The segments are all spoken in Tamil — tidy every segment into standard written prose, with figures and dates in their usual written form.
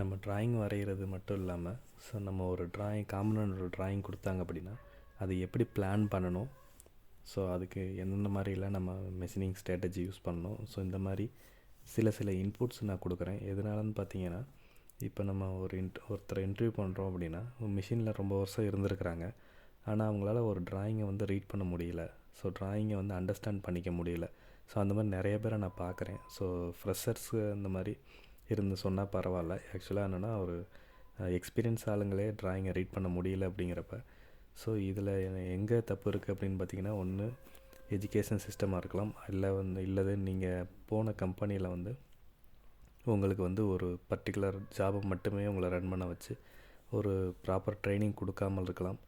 நம்ம ட்ராயிங் வரைகிறது மட்டும் இல்லாமல், ஸோ நம்ம ஒரு காமனான ஒரு ட்ராயிங் கொடுத்தாங்க அப்படின்னா அது எப்படி பிளான் பண்ணணும், ஸோ அதுக்கு எந்தெந்த மாதிரிலாம் நம்ம மெஷினிங் ஸ்ட்ராட்டஜி யூஸ் பண்ணணும், ஸோ இந்த மாதிரி சில இன்புட்ஸ் நான் கொடுக்குறேன். எதனாலன்னு பார்த்தீங்கன்னா, இப்போ நம்ம ஒருத்தரை இன்டர்வியூ பண்ணுறோம் அப்படின்னா மிஷினில் ரொம்ப வருஷம் இருந்திருக்கிறாங்க, ஆனால் அவங்களால ஒரு ட்ராயிங்கை வந்து ரீட் பண்ண முடியல, ஸோ ட்ராயிங்கை வந்து அண்டர்ஸ்டாண்ட் பண்ணிக்க முடியல. ஸோ அந்த மாதிரி நிறைய பேரை நான் பார்க்குறேன். ஸோ ஃப்ரெஷர்ஸு அந்த மாதிரி இருந்து சொன்னால் பரவாயில்ல. ஆக்சுவலாக என்னென்னா ஒரு எக்ஸ்பீரியன்ஸ் ஆளுங்களே ட்ராயிங்கை ரீட் பண்ண முடியல அப்படிங்கிறப்ப, ஸோ இதில் எங்கே தப்பு இருக்குது அப்படின்னு பார்த்தீங்கன்னா, ஒன்று எஜுகேஷன் சிஸ்டமாக இருக்கலாம், இல்லது நீங்கள் போன கம்பெனியில் வந்து உங்களுக்கு வந்து ஒரு பர்டிகுலர் ஜாபை மட்டுமே உங்களை ரன் பண்ண வச்சு ஒரு ப்ராப்பர் ட்ரைனிங் கொடுக்காமல் இருக்கலாம்.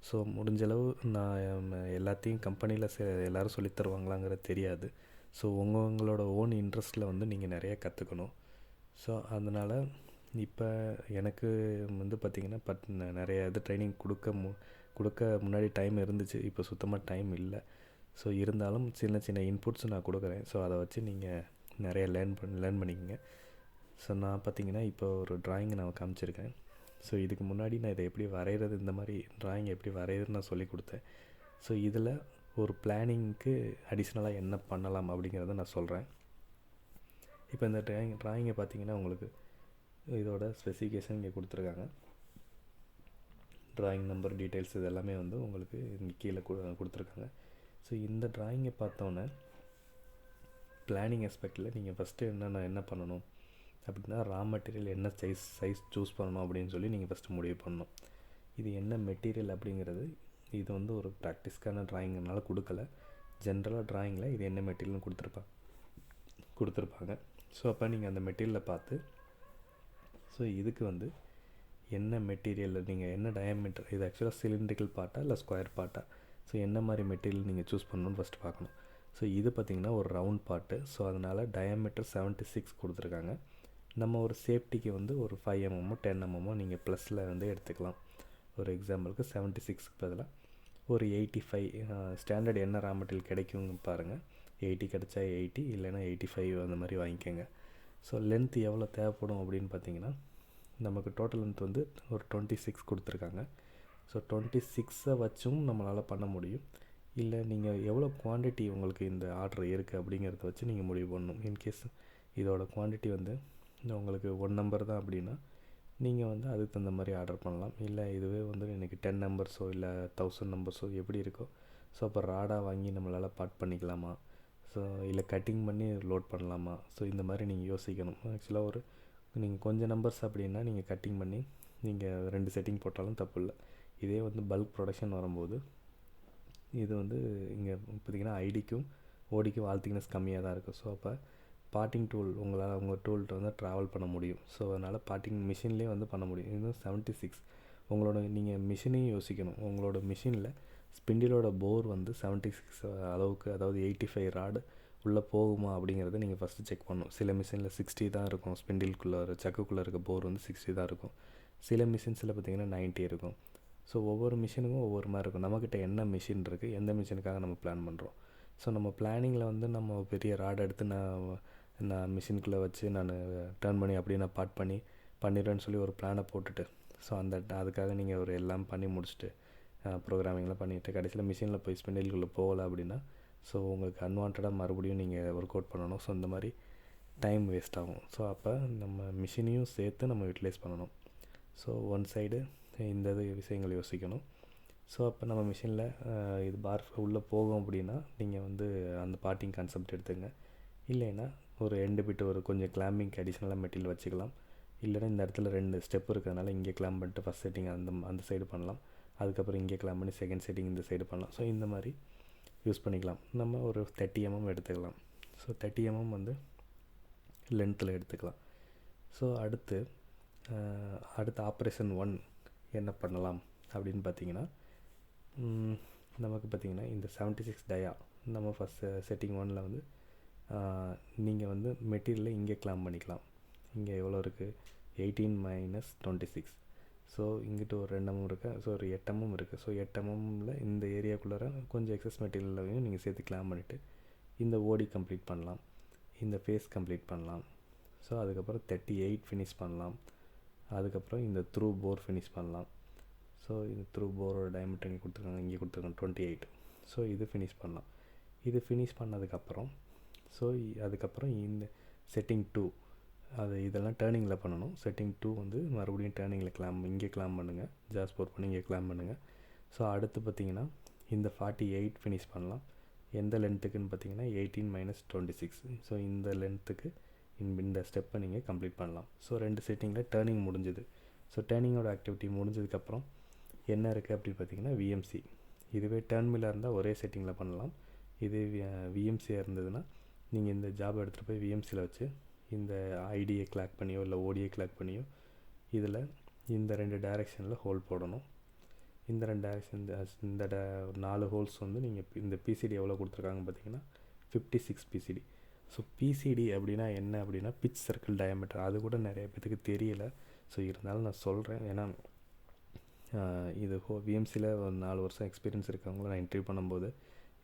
ஸோ முடிஞ்சளவு நான் எல்லாத்தையும் கம்பெனியில் எல்லோரும் சொல்லித் தருவாங்களாங்கிறது தெரியாது. ஸோ உங்களோட ஓன் இன்ட்ரெஸ்ட்டில் வந்து நீங்கள் நிறைய கற்றுக்கணும். ஸோ அதனால் இப்போ எனக்கு வந்து பார்த்திங்கன்னா நிறைய ட்ரைனிங் கொடுக்க முன்னாடி டைம் இருந்துச்சு, இப்போ சுத்தமாக டைம் இல்லை. ஸோ இருந்தாலும் சின்ன இன்புட்ஸ் நான் கொடுக்குறேன். ஸோ அதை வச்சு நீங்கள் நிறைய லேர்ன் பண்ணிக்கங்க. ஸோ நான் பார்த்திங்கன்னா இப்போ ஒரு ட்ராயிங்கை நான் காமிச்சிருக்கேன். ஸோ இதுக்கு முன்னாடி நான் இதை எப்படி வரைகிறது, இந்த மாதிரி ட்ராயிங் எப்படி வரைகிறதுன்னு நான் சொல்லி கொடுத்தேன். ஸோ இதில் ஒரு பிளானிங்க்கு அடிஷ்னலாக என்ன பண்ணலாம் அப்படிங்கிறத நான் சொல்கிறேன். இப்போ இந்த ட்ராயிங்கை பார்த்திங்கன்னா உங்களுக்கு இதோட ஸ்பெசிஃபிகேஷன் இங்கே கொடுத்துருக்காங்க. ட்ராயிங் நம்பர், டீட்டெயில்ஸ் இது எல்லாமே வந்து உங்களுக்கு இங்கே கீழே கொடுத்துருக்காங்க. ஸோ இந்த ட்ராயிங்கை பார்த்தோன்னே பிளானிங் ஆஸ்பெக்டில் நீங்கள் ஃபஸ்ட்டு என்ன பண்ணணும் அப்படின்னா, ரா மெட்டீரியல் என்ன சைஸ் சூஸ் பண்ணணும் அப்படின்னு சொல்லி நீங்கள் ஃபஸ்ட்டு முடிவு பண்ணணும். இது என்ன மெட்டீரியல் அப்படிங்கிறது இது வந்து ஒரு ப்ராக்டிஸ்க்கான ட்ராயிங்னால கொடுக்கல, ஜென்ரலாக ட்ராயிங்கில் இது என்ன மெட்டீரியல்னு கொடுத்துருப்பாங்க. ஸோ அப்போ நீங்கள் அந்த மெட்டீரியலை பார்த்து, ஸோ இதுக்கு வந்து என்ன மெட்டீரியல், நீங்கள் என்ன டயாமீட்டர், இது ஆக்சுவலாக சிலிண்ட்ரிக்கல் பார்ட்டா இல்லை ஸ்கொயர் பார்ட்டா, ஸோ என்ன மாதிரி மெட்டீரியல் நீங்கள் சூஸ் பண்ணணும்னு ஃபஸ்ட்டு பார்க்கணும். ஸோ இது பார்த்திங்கன்னா ஒரு ரவுண்ட் பார்ட்டு, ஸோ அதனால் டயாமீட்டர் 76 கொடுத்துருக்காங்க. நம்ம ஒரு சேஃப்டிக்கு வந்து ஒரு 5 mm 10 mm நீங்கள் ப்ளஸில் வந்து எடுத்துக்கலாம். ஒரு எக்ஸாம்பிளுக்கு 76க்கு பதிலாக ஒரு 85 ஸ்டாண்டர்ட் என்ன ரா மெட்டீரியல் கிடைக்குங்க பாருங்கள். 80 கிடச்சா 80, இல்லைன்னா 85 அந்த மாதிரி வாங்கிக்கோங்க. ஸோ லென்த் எவ்வளோ தேவைப்படும் அப்படின்னு பார்த்தீங்கன்னா, நமக்கு டோட்டல் லென்த் வந்து ஒரு 26 கொடுத்துருக்காங்க. ஸோ 26 வச்சும் நம்மளால் பண்ண முடியும். இல்லை நீங்கள் எவ்வளோ குவான்டிட்டி உங்களுக்கு இந்த ஆர்டர் இருக்குது அப்படிங்கிறத வச்சு நீங்கள் முடிவு பண்ணணும். இன்கேஸ் இதோட குவான்டிட்டி வந்து உங்களுக்கு 1 நம்பர் தான் அப்படின்னா நீங்கள் வந்து அதுக்கு தகுந்த மாதிரி ஆர்டர் பண்ணலாம். இல்லை இதுவே வந்து எனக்கு 10 நம்பர்ஸோ இல்லை 1000 நம்பர்ஸோ எப்படி இருக்கோ, ஸோ அப்போ ராடாக வாங்கி நம்மளால் பார்ட் பண்ணிக்கலாமா, ஸோ இல்லை கட்டிங் பண்ணி லோட் பண்ணலாமா, ஸோ இந்த மாதிரி நீங்கள் யோசிக்கணும். ஆக்சுவலாக நீங்கள் கொஞ்சம் நம்பர்ஸ் அப்படின்னா நீங்கள் கட்டிங் பண்ணி நீங்கள் 2 செட்டிங் போட்டாலும் தப்பு இல்லை. இதே வந்து பல்க் ப்ரொடக்ஷன் வரும்போது இது வந்து இங்கே பார்த்திங்கன்னா ஐடிக்கும் ஓடிக்கும் வால் திக்னஸ் கம்மியாக தான் இருக்கும். ஸோ அப்போ பார்ட்டிங் டூல் உங்களால் உங்கள் டூல்கிட்ட வந்து ட்ராவல் பண்ண முடியும். ஸோ அதனால் பார்ட்டிங் மிஷின்லேயே வந்து பண்ண முடியும். இன்னும் 76 நீங்கள் மிஷினையும் யோசிக்கணும். உங்களோட மிஷினில் ஸ்பிண்டிலோட போர் வந்து 76 அளவுக்கு, அதாவது 85 ராடு உள்ளே போகுமா அப்படிங்கிறத நீங்கள் ஃபஸ்ட்டு செக் பண்ணணும். சில மிஷினில் 60 தான் இருக்கும், ஸ்பிண்டில்குள்ளே சக்குக்குள்ளே இருக்க போர் வந்து 60 தான் இருக்கும். சில மிஷின்ஸில் பார்த்திங்கன்னா 90 இருக்கும். ஸோ ஒவ்வொரு மிஷினுக்கும் ஒவ்வொரு மாதிரி இருக்கும். நம்மக்கிட்ட என்ன மிஷின் இருக்குது, எந்த மிஷினுக்காக நம்ம பிளான் பண்ணுறோம். ஸோ நம்ம பிளானிங்கில் வந்து நம்ம பெரிய ராட் எடுத்து நான் மிஷினுக்குள்ளே வச்சு நான் டர்ன் பண்ணி அப்படியே நான் பண்ணிடுவேன்னு சொல்லி ஒரு பிளானை போட்டுட்டு, ஸோ அதுக்காக நீங்கள் ஒரு எல்லாம் பண்ணி முடிச்சுட்டு ப்ரோக்ராமிங்லாம் பண்ணிவிட்டு கடைசியில் மிஷினில் போய் ஸ்பிண்டிலுக்குள்ளே போகலை அப்படின்னா, ஸோ உங்களுக்கு அன்வான்டாக மறுபடியும் நீங்கள் ஒர்க் அவுட் பண்ணணும். ஸோ இந்த மாதிரி டைம் வேஸ்ட் ஆகும். ஸோ அப்போ நம்ம மிஷினையும் சேர்த்து நம்ம யூட்டிலைஸ் பண்ணணும். ஸோ ஒன் சைடு இந்த விஷயங்கள் யோசிக்கணும். ஸோ அப்போ நம்ம மிஷினில் இது பார் உள்ளே போகும் அப்படின்னா நீங்கள் வந்து அந்த பார்ட்டிங் கான்செப்ட் எடுத்துங்க. இல்லைன்னா ஒரு எண்டு பிட்டு ஒரு கொஞ்சம் கிளாம்பிங்க்கு அடிஷ்னலாக மெட்டீரியல் வச்சுக்கலாம். இல்லைன்னா இந்த இடத்துல 2 ஸ்டெப் இருக்கிறதுனால இங்கே கிளாம்ப் பண்ணிட்டு ஃபஸ்ட் செட்டிங் அந்த சைடு பண்ணலாம், அதுக்கப்புறம் இங்கே கிளாம்ப் பண்ணி செகண்ட் செட்டிங் இந்த சைடு பண்ணலாம். ஸோ இந்த மாதிரி யூஸ் பண்ணிக்கலாம். நம்ம ஒரு 30 mm எடுத்துக்கலாம். ஸோ 30 mm வந்து லென்த்தில் எடுத்துக்கலாம். ஸோ அடுத்து ஆப்ரேஷன் 1 என்ன பண்ணலாம் அப்படின்னு பார்த்தீங்கன்னா, நமக்கு பார்த்திங்கன்னா இந்த 76 டயா நம்ம ஃபஸ்ட்டு செட்டிங் 1ல் வந்து நீங்கள் வந்து மெட்டீரியலை இங்கே கிளாம்ப் பண்ணிக்கலாம். இங்கே எவ்வளோ இருக்குது, 18 - 26. ஸோ இங்கிட்ட ஒரு 2 mm இருக்குது, ஸோ ஒரு 8 mm இருக்குது. ஸோ 8 mmல இந்த ஏரியாக்குள்ளார கொஞ்சம் எக்ஸஸ் மெட்டீரியலையும் நீங்கள் சேர்த்து கிளாம்ப் பண்ணிவிட்டு இந்த ஓடி கம்ப்ளீட் பண்ணலாம், இந்த ஃபேஸ் கம்ப்ளீட் பண்ணலாம். ஸோ அதுக்கப்புறம் 38 ஃபினிஷ் பண்ணலாம். அதுக்கப்புறம் இந்த த்ரூ போர் ஃபினிஷ் பண்ணலாம். ஸோ இந்த த்ரூ போரோட டயமீட்டர் இங்கே கொடுத்துருக்காங்க, இங்கே கொடுத்துருக்காங்க 28. ஸோ இது ஃபினிஷ் பண்ணலாம். இது ஃபினிஷ் பண்ணதுக்கப்புறம் ஸோ அதுக்கப்புறம் இந்த செட்டிங் 2 அது இதெல்லாம் டேர்னிங்கில் பண்ணணும். செட்டிங் 2 வந்து மறுபடியும் டேர்னிங்கில் இங்கே கிளாம் பண்ணுங்கள், ஜாஸ் போர் பண்ணி இங்கே கிளாம் பண்ணுங்கள். ஸோ அடுத்து பார்த்திங்கன்னா இந்த 48 ஃபினிஷ் பண்ணலாம். எந்த லென்த்துக்குன்னு பார்த்தீங்கன்னா 18 - 26. ஸோ இந்த லென்த்துக்கு இந்த ஸ்டெப்பை நீங்கள் கம்ப்ளீட் பண்ணலாம். ஸோ 2 செட்டிங்கில் டேர்னிங் முடிஞ்சுது. ஸோ டேர்னிங்கோட ஆக்டிவிட்டி முடிஞ்சதுக்கப்புறம் என்ன இருக்குது அப்படின்னு பார்த்தீங்கன்னா விஎம்சி. இதுவே டேர்ன் மில்லாக இருந்தால் ஒரே செட்டிங்கில் பண்ணலாம். இது விஎம்சியாக இருந்ததுன்னா நீங்கள் இந்த ஜாப் எடுத்துகிட்டு போய் விஎம்சியில் வச்சு இந்த ஐடியை கிளாக் பண்ணியோ இல்லை ஓடியை கிளாக் பண்ணியோ இதில் இந்த 2 டைரெக்ஷனில் ஹோல் போடணும். இந்த 2 டைரெக்ஷன் இந்த 4 ஹோல்ஸ் வந்து நீங்கள் இந்த பிசிடி எவ்வளோ கொடுத்துருக்காங்க பார்த்தீங்கன்னா 56 பிசிடி. ஸோ பிசிடி அப்படின்னா என்ன அப்படின்னா பிச் சர்க்கிள் டயாமீட்டர். அது கூட நிறைய பேத்துக்கு தெரியல. ஸோ இருந்தாலும் நான் சொல்கிறேன், ஏன்னா இது விஎம்சியில் ஒரு 4 வருஷம் எக்ஸ்பீரியன்ஸ் இருக்கவங்கள நான் இன்டர்வியூ பண்ணும்போது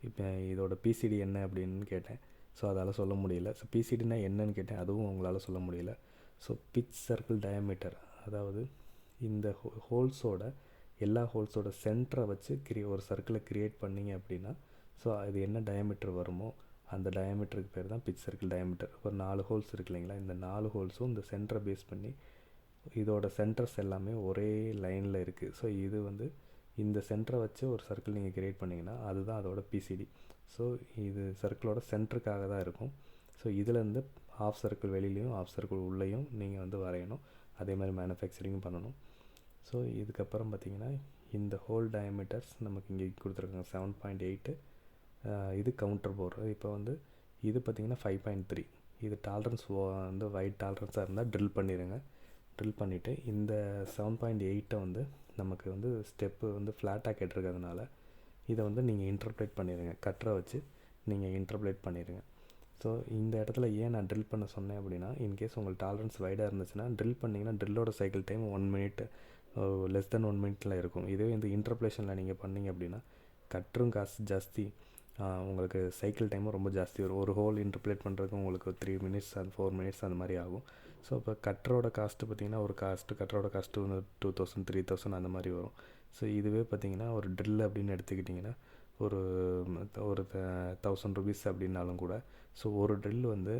இப்போ இதோட பிசிடி என்ன அப்படின்னு கேட்டேன். ஸோ அதால் சொல்ல முடியல. ஸோ பிசிடினா என்னன்னு கேட்டேன், அதுவும் உங்களால் சொல்ல முடியல. ஸோ பிச் சர்க்கிள் டயாமீட்டர், அதாவது இந்த ஹோல்ஸோட எல்லா ஹோல்ஸோட சென்டரை வச்சு ஒரு சர்க்கிளை க்ரியேட் பண்ணிங்க அப்படின்னா ஸோ அது என்ன டயாமீட்டர் வருமோ அந்த டயாமீட்டருக்கு பேர் தான் பிச் சர்க்கிள் டயாமீட்டர். ஒரு 4 ஹோல்ஸ் இருக்கு இல்லைங்களா, இந்த 4 ஹோல்ஸும் இந்த சென்டரை பேஸ் பண்ணி இதோட சென்டர்ஸ் எல்லாமே ஒரே லைனில் இருக்குது. ஸோ இது வந்து இந்த சென்டரை வச்சு ஒரு சர்க்கிள் நீங்கள் க்ரியேட் பண்ணிங்கன்னா அதுதான் அதோட பிசிடி. ஸோ இது சர்க்கிளோட சென்டருக்காக தான் இருக்கும். ஸோ இதிலேருந்து ஹாஃப் சர்க்கிள் வெளியிலையும் ஹாஃப் சர்க்கிள் உள்ளேயும் நீங்கள் வந்து வரையணும். அதே மாதிரி மேனுஃபேக்சரிங்கும் பண்ணணும். ஸோ இதுக்கப்புறம் பார்த்திங்கன்னா இந்த ஹோல் டயாமீட்டர்ஸ் நமக்கு இங்கே கொடுத்துருக்காங்க 7.8. இது கவுண்டர் போர். இப்போ வந்து இது பார்த்திங்கன்னா 5.3. இது டாலரன்ஸ் வந்து வைட் டாலரன்ஸாக இருந்தால் ட்ரில் பண்ணிடுங்க. ட்ரில் பண்ணிவிட்டு இந்த 7.8 வந்து நமக்கு வந்து ஸ்டெப்பு வந்து ஃப்ளாட்டாக கேட்டிருக்கிறதுனால இதை வந்து நீங்கள் இன்டர்பிரேட் பண்ணிடுங்க. கட்டரை வச்சு நீங்கள் இன்டர்பிரேட் பண்ணிடுங்க. ஸோ இந்த இடத்துல ஏன் நான் ட்ரில் பண்ண சொன்னேன் அப்படின்னா, இன்கேஸ் உங்களுக்கு டாலரன்ஸ் வைடாக இருந்துச்சுன்னா ட்ரில் பண்ணிங்கன்னா ட்ரில்லோட cycle time 1 minute less then 1 மினிட்டில் இருக்கும். இதே இந்த இன்டர்பிளேஷனில் நீங்கள் பண்ணிங்க அப்படின்னா கட்டரும் காசு ஜாஸ்தி, உங்களுக்கு சைக்கிள் டைமும் ரொம்ப ஜாஸ்தி வரும். ஒரு ஹோல் இன்டர்பிளேட் பண்ணுறதுக்கு உங்களுக்கு 3 மினிட்ஸ் அண்ட் 4 மினிட்ஸ் அந்த மாதிரி ஆகும். ஸோ இப்போ கட்டரோட காஸ்ட்டு பார்த்திங்கன்னா ஒரு கட்டரோட காஸ்ட்டு வந்து 2000 3000 அந்த மாதிரி வரும். ஸோ இதுவே பார்த்திங்கன்னா ஒரு ட்ரில் அப்படின்னு எடுத்துக்கிட்டிங்கன்னா ஒரு 1000 ருபீஸ் அப்படின்னாலும் கூட ஸோ ஒரு ட்ரில் வந்து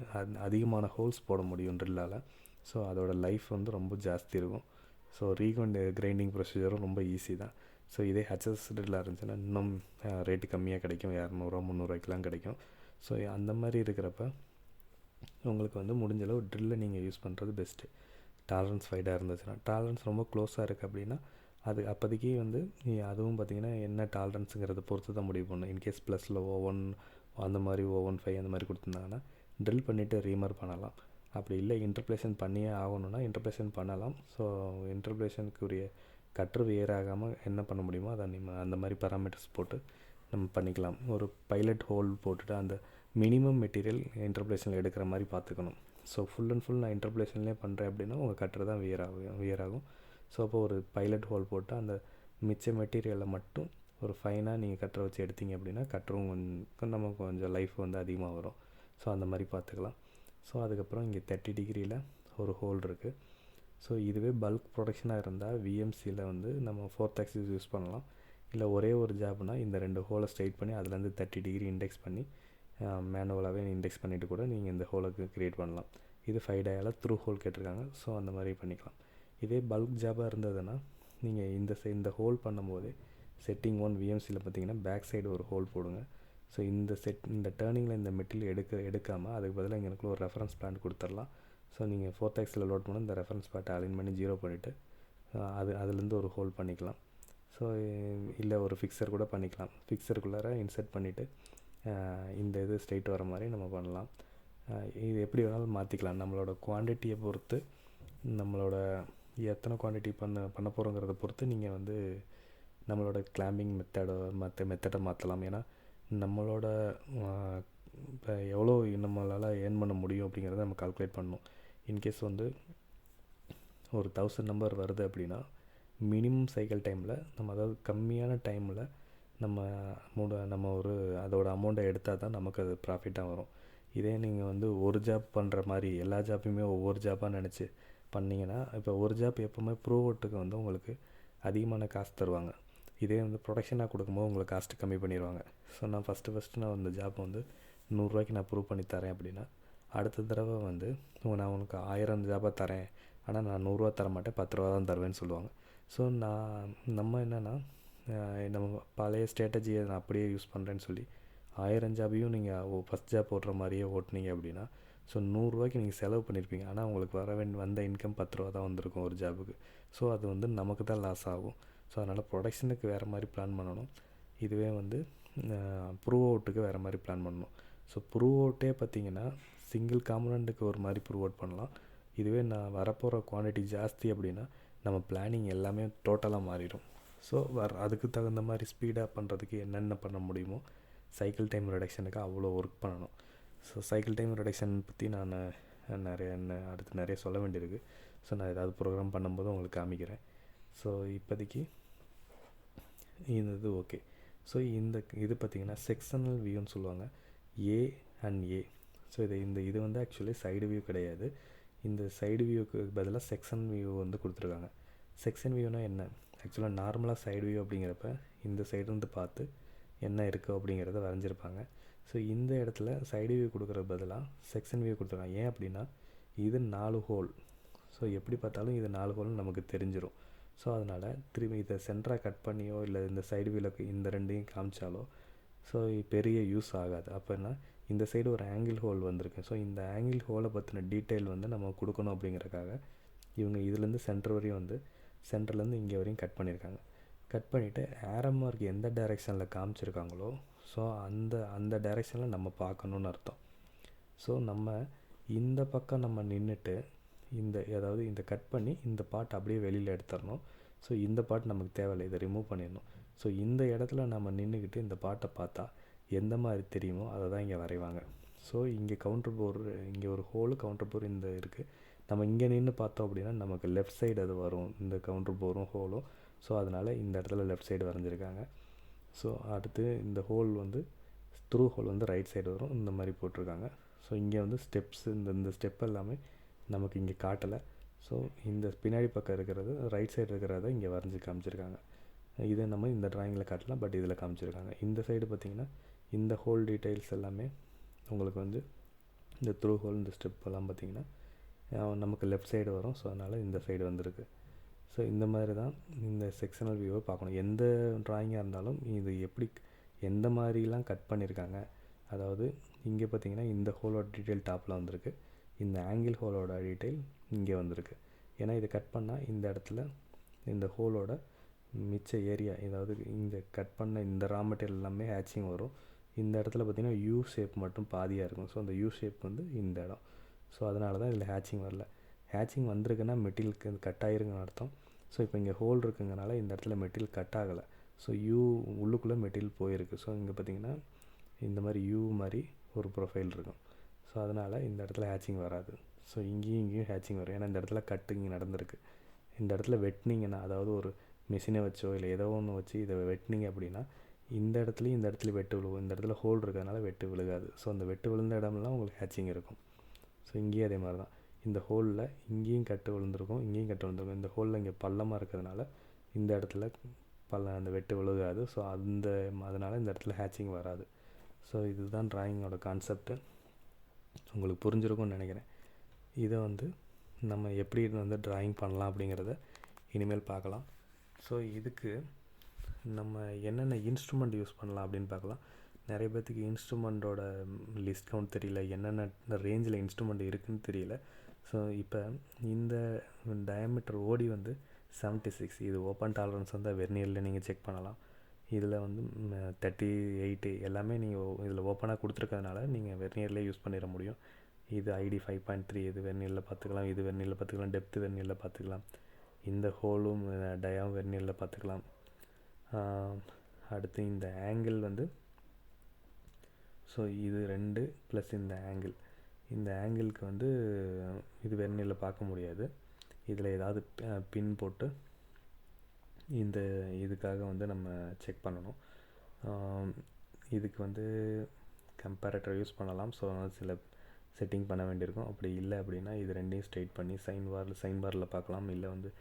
அதிகமான ஹோல்ஸ் போட முடியும் ட்ரில்லால். ஸோ அதோட லைஃப் வந்து ரொம்ப ஜாஸ்தி இருக்கும். ஸோ ரீகவுண்ட் கிரைண்டிங் ப்ரொசீஜரும் ரொம்ப ஈஸி தான். ஸோ இதே ஹெச்எஸ் ட்ரில்லாக இருந்துச்சுன்னா இன்னும் ரேட்டு கம்மியாக கிடைக்கும், 200 300 கிடைக்கும். ஸோ அந்த மாதிரி இருக்கிறப்ப உங்களுக்கு வந்து முடிஞ்சளவு ட்ரில்லை நீங்கள் யூஸ் பண்ணுறது பெஸ்ட்டு. டாலரன்ஸ் வைடாக இருந்துச்சுன்னா, டாலரன்ஸ் ரொம்ப க்ளோஸாக இருக்குது அப்படின்னா அது அப்போதைக்கு வந்து அதுவும் பார்த்திங்கன்னா என்ன டாலரன்ஸுங்கிறத பொறுத்து தான் முடிவு பண்ணணும். இன்கேஸ் ப்ளஸில் O1 அந்த மாதிரி O15 அந்த மாதிரி கொடுத்துருந்தாங்கன்னா ட்ரில் பண்ணிவிட்டு ரீமார்க் பண்ணலாம். அப்படி இல்லை இன்டர்பிளேஷன் பண்ணியே ஆகணுன்னா இன்டர்பிளேஷன் பண்ணலாம். ஸோ இன்டர்பிளேஷனுக்குரிய கட்ரு வேர் ஆகாமல் என்ன பண்ண முடியுமோ அதை நம்ம அந்த மாதிரி பேராமீட்டர்ஸ் போட்டு நம்ம பண்ணிக்கலாம். ஒரு பைலட் ஹோல் போட்டுட்டு அந்த மினிமம் மெட்டீரியல் இன்டர்பிளேஷனில் எடுக்கிற மாதிரி பார்த்துக்கணும். ஸோ ஃபுல் அண்ட் ஃபுல் நான் இன்டர்பிளேஷன்லேயே பண்ணுறேன் அப்படின்னா உங்கள் கட்ரு தான் வியர் ஆகும். ஸோ அப்போ ஒரு பைலட் ஹோல் போட்டு அந்த மிச்ச மெட்டீரியலை மட்டும் ஒரு ஃபைனாக நீங்கள் கட்டரை வச்சு எடுத்தீங்க அப்படின்னா கட்டரும் நமக்கு கொஞ்சம் லைஃப் வந்து அதிகமாக வரும். ஸோ அந்த மாதிரி பார்த்துக்கலாம். ஸோ அதுக்கப்புறம் இங்கே 30 டிகிரியில் ஒரு ஹோல் இருக்குது. ஸோ இதுவே பல்க் ப்ரொடக்ஷனாக இருந்தால் விஎம்சியில் வந்து நம்ம 4th ஆக்சிஸ் யூஸ் பண்ணலாம். இல்லை ஒரே ஒரு ஜாப்னால் இந்த 2 ஹோலை ஸ்ட்ரைட் பண்ணி அதுலேருந்து 30 டிகிரி இண்டெக்ஸ் பண்ணி மேனுவலாகவே இண்டெக்ஸ் பண்ணிவிட்டு கூட நீங்கள் இந்த ஹோலுக்கு க்ரியேட் பண்ணலாம். இது 5 டயாவில் த்ரூ ஹோல் கேட்டிருக்காங்க. ஸோ அந்த மாதிரி பண்ணிக்கலாம். இதே பல்க் ஜாபாக இருந்ததுன்னா நீங்கள் இந்த ஹோல் பண்ணும்போதே செட்டிங் 1 விஎம்சியில் பார்த்தீங்கன்னா பேக் சைடு ஒரு ஹோல் போடுங்க. ஸோ இந்த டேர்னிங்கில் இந்த மெட்டீரியல் எடுக்காமல் அதுக்கு பதிலாக எங்களுக்குள்ள ஒரு ரெஃபரன்ஸ் பிளான் கொடுத்துடலாம். ஸோ நீங்கள் 4th ஆக்சில் லோட் பண்ண இந்த ரெஃபரன்ஸ் பிளாட்டை அலைன் பண்ணி 0 பண்ணிவிட்டு அதுலேருந்து ஒரு ஹோல் பண்ணிக்கலாம். ஸோ இல்லை ஒரு ஃபிக்ஸர் கூட பண்ணிக்கலாம். ஃபிக்ஸருக்குள்ளார இன்சர்ட் பண்ணிவிட்டு இந்த இது ஸ்ட்ரைட் வர மாதிரி நம்ம பண்ணலாம். இது எப்படி வேணாலும் மாற்றிக்கலாம். நம்மளோட குவான்டிட்டியை பொறுத்து, நம்மளோட எத்தனை குவான்டிட்டி பண்ண போகிறோங்கிறத பொறுத்து நீங்கள் வந்து நம்மளோட கிளாம்பிங் மெத்தடை மாற்றலாம். ஏன்னா நம்மளோட இப்போ எவ்வளோ நம்மளால் ஏர்ன் பண்ண முடியும் அப்படிங்கிறத நம்ம கால்குலேட் பண்ணணும். இன்கேஸ் வந்து ஒரு 1000 நம்பர் வருது அப்படின்னா மினிமம் சைக்கிள் டைமில் நம்ம, அதாவது கம்மியான டைமில் நம்ம ஒரு அதோட அமௌண்ட்டை எடுத்தால் தான் நமக்கு அது ப்ராஃபிட்டாக வரும். இதே நீங்கள் வந்து ஒரு ஜாப் பண்ணுற மாதிரி எல்லா ஜாப்பையுமே ஒவ்வொரு ஜாப்பாக நினச்சி பண்ணிங்கன்னா இப்போ ஒரு ஜாப் எப்போவுமே ப்ரூவ்அவுட்டுக்கு வந்து உங்களுக்கு அதிகமான காசு தருவாங்க. இதே வந்து ப்ரொடக்ஷனாக கொடுக்கும்போது உங்களுக்கு காஸ்ட்டு கம்மி பண்ணிடுவாங்க. ஸோ நான் ஃபஸ்ட்டு நான் அந்த ஜாப் வந்து 100 நான் ப்ரூவ் பண்ணி தரேன் அப்படின்னா, அடுத்த தடவை வந்து நான் உனக்கு 1000 ஜாபாக தரேன், ஆனால் நான் 100 தர மாட்டேன், 10 தான் தருவேன்னு சொல்லுவாங்க. ஸோ நம்ம என்னென்னா நம்ம பழைய ஸ்ட்ராட்டஜியை நான் அப்படியே யூஸ் பண்ணுறேன்னு சொல்லி 1000 ஜாபையும் நீங்கள் ஃபஸ்ட் ஜாப் ஓட்டுற மாதிரியே ஓட்டுனீங்க அப்படின்னா, ஸோ 100 நீங்கள் செலவு பண்ணியிருப்பீங்க, ஆனால் உங்களுக்கு வந்த இன்கம் 10 தான் வந்திருக்கும் ஒரு ஜாபுக்கு. ஸோ அது வந்து நமக்கு தான் லாஸ் ஆகும். ஸோ அதனால் ப்ரொடக்ஷனுக்கு வேறு மாதிரி பிளான் பண்ணணும். இதுவே வந்து ப்ரூவ் அவுட்டுக்கு வேறு மாதிரி பிளான் பண்ணணும். ஸோ ப்ரூவ் அவுட்டே பார்த்திங்கன்னா சிங்கிள் காம்பனண்ட்டுக்கு ஒரு மாதிரி ப்ரூவ் அவுட் பண்ணலாம். இதுவே நான் வரப்போகிற குவான்டிட்டி ஜாஸ்தி அப்படின்னா நம்ம பிளானிங் எல்லாமே டோட்டலாக மாறிடும். ஸோ அதுக்கு தகுந்த மாதிரி ஸ்பீடாக பண்ணுறதுக்கு என்னென்ன பண்ண முடியுமோ சைக்கிள் டைம் ரிடக்ஷனுக்கு அவ்வளோ ஒர்க் பண்ணணும். ஸோ சைக்கிள் டைம் ரிடக்ஷன் பற்றி நான் அடுத்து நிறைய சொல்ல வேண்டியிருக்கு. ஸோ நான் ஏதாவது ப்ரோக்ராம் பண்ணும்போது உங்களுக்கு காமிக்கிறேன். ஸோ இப்போதைக்கு இது ஓகே. ஸோ இது பார்த்திங்கன்னா செக்ஷனல் வியூன்னு சொல்லுவாங்க, ஏ அண்ட் ஏ. ஸோ இது வந்து ஆக்சுவலி சைடு வியூ கிடையாது. இந்த சைடு வியூக்கு பதிலாக செக்ஷன் வியூ வந்து கொடுத்துருக்காங்க. செக்ஷன் வியூனால் என்ன? ஆக்சுவலாக நார்மலாக சைடு வியூ அப்படிங்கிறப்ப இந்த சைடுலேருந்து பார்த்து என்ன இருக்குது அப்படிங்கிறத வரைஞ்சிருப்பாங்க. ஸோ இந்த இடத்துல சைடு வியூ கொடுக்குறது பதிலாக செக்ஷன் வியூ கொடுத்துருக்காங்க. ஏன் அப்படின்னா இது 4 ஹோல். ஸோ எப்படி பார்த்தாலும் இது 4 ஹோல்னு நமக்கு தெரிஞ்சிடும். ஸோ அதனால் திரும்பி இதை சென்டராக கட் பண்ணியோ இல்லை இந்த சைடு வியூவில் இந்த ரெண்டையும் காமிச்சாலோ ஸோ பெரிய யூஸ் ஆகாது. அப்போனா இந்த சைடு ஒரு ஆங்கிள் ஹோல் வந்திருக்கு. ஸோ இந்த ஆங்கிள் ஹோலை பற்றின டீட்டெயில் வந்து நம்ம கொடுக்கணும் அப்படிங்கிறக்காக இவங்க இதுலேருந்து சென்டர் வரையும் வந்து சென்டர்லேருந்து இங்கே வரையும் கட் பண்ணியிருக்காங்க. கட் பண்ணிவிட்டு ஆரோ மார்க் எந்த டைரெக்ஷனில் காமிச்சிருக்காங்களோ ஸோ அந்த டைரெக்ஷனில் நம்ம பார்க்கணுன்னு அர்த்தம். ஸோ நம்ம இந்த பக்கம் நம்ம நின்றுட்டு அதாவது இந்த கட் பண்ணி இந்த பார்ட் அப்படியே வெளியில் எடுத்துடணும். ஸோ இந்த பார்ட் நமக்கு தேவையில்லை, இதை ரிமூவ் பண்ணிடணும். ஸோ இந்த இடத்துல நம்ம நின்றுக்கிட்டு இந்த பார்ட்டை பார்த்தா எந்த மாதிரி தெரியுமோ அதை தான் இங்கே வரைவாங்க. ஸோ இங்கே கவுண்டர் போர், இங்கே ஒரு ஹோலு கவுண்டர் போர் இந்த இருக்குது. நம்ம இங்கே நின்று பார்த்தோம் அப்படின்னா நமக்கு லெஃப்ட் சைடு அது வரும், இந்த கவுண்டர் போரும் ஹோலும். ஸோ அதனால் இந்த இடத்துல லெஃப்ட் சைடு வரைஞ்சிருக்காங்க. ஸோ அடுத்து இந்த ஹோல் வந்து த்ரூ ஹோல் வந்து ரைட் சைடு வரும், இந்த மாதிரி போட்டிருக்காங்க. ஸோ இங்கே வந்து ஸ்டெப்ஸு இந்த ஸ்டெப் எல்லாமே நமக்கு இங்கே காட்டலை. ஸோ இந்த பின்னாடி பக்கம் இருக்கிறது ரைட் சைடு இருக்கிறத இங்கே வரைஞ்சி காமிச்சிருக்காங்க. இதை நம்ம இந்த ட்ராயிங்கில் காட்டலாம், பட் இதில் காமிச்சிருக்காங்க. இந்த சைடு பார்த்திங்கன்னா இந்த ஹோல் டீட்டெயில்ஸ் எல்லாமே உங்களுக்கு வந்து இந்த த்ரூ ஹோல் இந்த ஸ்டெப் எல்லாம் பார்த்திங்கன்னா நமக்கு லெஃப்ட் சைடு வரும். ஸோ அதனால் இந்த சைடு வந்திருக்கு. ஸோ இந்த மாதிரி தான் இந்த செக்ஷனல் வியூவை பார்க்கணும். எந்த ட்ராயிங்காக இருந்தாலும் இது எப்படி எந்த மாதிரிலாம் கட் பண்ணியிருக்காங்க. அதாவது இங்கே பார்த்திங்கன்னா இந்த ஹோலோட டீட்டெயில் டாப்பில் வந்திருக்கு, இந்த ஆங்கிள் ஹோலோட டீட்டெயில் இங்கே வந்திருக்கு. ஏன்னா இதை கட் பண்ணால் இந்த இடத்துல இந்த ஹோலோட மிச்ச ஏரியா, அதாவது இந்த கட் பண்ண இந்த ரா மெட்டீரியல் எல்லாமே ஹேட்சிங் வரும். இந்த இடத்துல பார்த்திங்கன்னா யூ ஷேப் மட்டும் பாதியாக இருக்கும். ஸோ அந்த யூ ஷேப் வந்து இந்த இடம். ஸோ அதனால தான் இதில் ஹேட்சிங் வரல. ஹேட்சிங் வந்திருக்குன்னா மெட்டீரியலுக்கு கட் ஆகிருக்குன்னு அர்த்தம். ஸோ இப்போ இங்கே ஹோல் இருக்குங்கனால இந்த இடத்துல மெட்டீரியல் கட் ஆகலை. ஸோ யூ உள்ளுக்குள்ளே மெட்டீரியல் போயிருக்கு. ஸோ இங்கே பார்த்திங்கன்னா இந்த மாதிரி யூ மாதிரி ஒரு ப்ரொஃபைல் இருக்கும். ஸோ அதனால் இந்த இடத்துல ஹேட்சிங் வராது. ஸோ இங்கேயும் ஹேட்சிங் வரும், ஏன்னா இந்த இடத்துல கட்டிங் நடந்திருக்கு. இந்த இடத்துல வெட்டினீங்கன்னா, அதாவது ஒரு மிஷினை வச்சோ இல்லை ஏதோ ஒன்று வச்சு இதை வெட்டினீங்க அப்படின்னா இந்த இடத்துலையும் வெட்டு விழுகும். இந்த இடத்துல ஹோல் இருக்கிறதுனால வெட்டு விழுகாது. ஸோ அந்த வெட்டு விழுந்த இடம்லாம் உங்களுக்கு ஹேட்சிங் இருக்கும். ஸோ இங்கேயும் அதே மாதிரி தான். இந்த ஹோலில் இங்கேயும் கட்டு விழுந்திருக்கும், இங்கேயும் கட்டு விழுந்திருக்கும். இந்த ஹோலில் இங்கே பள்ளமாக இருக்கிறதுனால இந்த இடத்துல அந்த வெட்டு விழுகாது. ஸோ அதனால் இந்த இடத்துல ஹேட்சிங் வராது. ஸோ இதுதான் ட்ராயிங்கோட கான்செப்ட்டு. உங்களுக்கு புரிஞ்சிருக்கும்னு நினைக்கிறேன். இதை வந்து நம்ம எப்படி வந்து ட்ராயிங் பண்ணலாம் அப்படிங்கிறத இனிமேல் பார்க்கலாம். ஸோ இதுக்கு நம்ம என்னென்ன இன்ஸ்ட்ருமெண்ட் யூஸ் பண்ணலாம் அப்படின்னு பார்க்கலாம். நிறைய பேர்த்துக்கு இன்ஸ்ட்ருமெண்ட்டோட லிஸ்ட் கவுண்ட் தெரியல, என்னென்ன ரேஞ்சில் இன்ஸ்ட்ருமெண்ட் இருக்குதுன்னு தெரியல. ஸோ இப்போ இந்த டயாமீட்டர் ஓடி வந்து 76. இது ஓப்பன் டாலரன்ஸ் வந்து வெர்னியரில் நீங்கள் செக் பண்ணலாம். இதில் வந்து 38 எல்லாமே நீங்கள் இதில் ஓப்பனாக கொடுத்துருக்கறதுனால நீங்கள் வெர்னியர்லேயே யூஸ் பண்ணிட முடியும். இது ஐடி 5.3, இது வெர்னியரில் பார்த்துக்கலாம், இது வெர்னியரில் பார்த்துக்கலாம், டெப்த்து வெர்னியரில் பார்த்துக்கலாம், இந்த ஹோலும் டயாவும் வெர்னியரில் பார்த்துக்கலாம். அடுத்து இந்த ஆங்கிள் வந்து ஸோ இது 2 ப்ளஸ் இந்த ஆங்கிளுக்கு வந்து இது வெர்னியரில் பார்க்க முடியாது. இதில் ஏதாவது பின் போட்டு இதுக்காக வந்து நம்ம செக் பண்ணணும். இதுக்கு வந்து கம்பேரேட்டர் யூஸ் பண்ணலாம். ஸோ சில செட்டிங் பண்ண வேண்டியிருக்கும். அப்படி இல்லை அப்படின்னா இது ரெண்டையும் ஸ்ட்ரைட் பண்ணி சைன் பாரில் பார்க்கலாம், இல்லை வந்து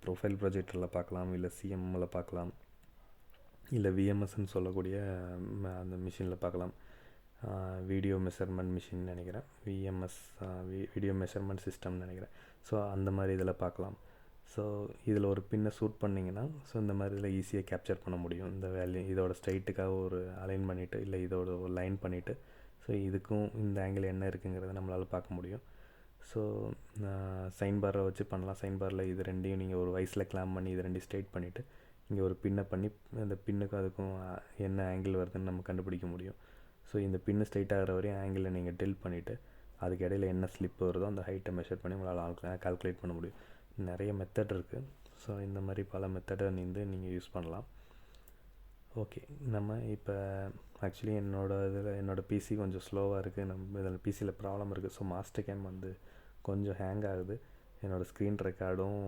ப்ரொஃபைல் ப்ரொஜெக்டரில் பார்க்கலாம், இல்லை சிஎம்மில் பார்க்கலாம், இல்லை விஎம்எஸ்ன்னு சொல்லக்கூடிய அந்த மிஷினில் பார்க்கலாம். வீடியோ மெஷர்மெண்ட் மிஷின் நினைக்கிறேன், விஎம்எஸ் வீடியோ மெஷர்மெண்ட் சிஸ்டம்னு நினைக்கிறேன். ஸோ அந்த மாதிரி இதில் பார்க்கலாம். ஸோ இதில் ஒரு பின்னை ஷூட் பண்ணிங்கன்னா ஸோ இந்த மாதிரி இதில் ஈஸியாக கேப்சர் பண்ண முடியும். இந்த வேல்யூ இதோட ஸ்ட்ரைட்டுக்காக ஒரு அலைன் பண்ணிவிட்டு, இல்லை இதோட ஒரு லைன் பண்ணிவிட்டு, ஸோ இதுக்கும் இந்த ஆங்கிள் என்ன இருக்குங்கிறத நம்மளால் பார்க்க முடியும். ஸோ சைன் பாரை வச்சு பண்ணலாம். சைன் பாரில் இது ரெண்டையும் நீங்கள் ஒரு வயசில் கிளாம் பண்ணி இது ரெண்டையும் ஸ்ட்ரைட் பண்ணிவிட்டு இங்கே ஒரு பின்னை பண்ணி அந்த பின்னுக்கும் அதுக்கும் என்ன ஆங்கிள் வருதுன்னு நம்ம கண்டுபிடிக்க முடியும். ஸோ இந்த பின்னு ஸ்ட்ரைட் ஆகிற வரையும் ஆங்கிளை நீங்கள் டில் பண்ணிவிட்டு அதுக்கு இடையில என்ன ஸ்லிப் வருதோ அந்த ஹைட்டை மெஷர் பண்ணி உங்களால் கால்குலேட் பண்ண முடியும். நிறைய மெத்தட் இருக்குது. ஸோ இந்த மாதிரி பல மெத்தடை நீங்கள் யூஸ் பண்ணலாம். ஓகே, நம்ம இப்போ ஆக்சுவலி என்னோடய பிசி கொஞ்சம் ஸ்லோவாக இருக்குது. நம்ம இதில் பிசியில் ப்ராப்ளம் இருக்குது. ஸோ மாஸ்டர் கேம் வந்து கொஞ்சம் ஹேங் ஆகுது. என்னோடய ஸ்க்ரீன் ரெக்கார்டும்